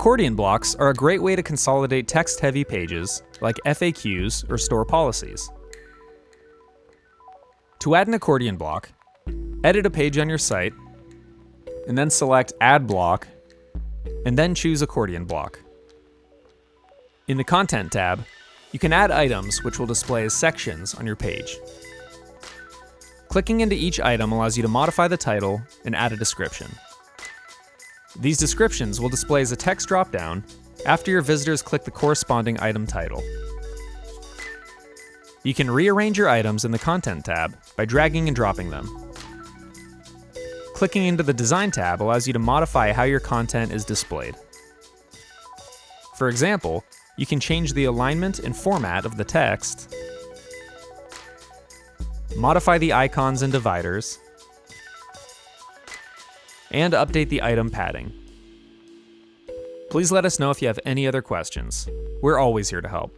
Accordion blocks are a great way to consolidate text-heavy pages like FAQs or store policies. To add an accordion block, edit a page on your site, and then select Add Block, and then choose Accordion Block. In the Content tab, you can add items which will display as sections on your page. Clicking into each item allows you to modify the title and add a description. These descriptions will display as a text dropdown after your visitors click the corresponding item title. You can rearrange your items in the Content tab by dragging and dropping them. Clicking into the Design tab allows you to modify how your content is displayed. For example, you can change the alignment and format of the text, modify the icons and dividers, and update the item padding. Please let us know if you have any other questions. We're always here to help.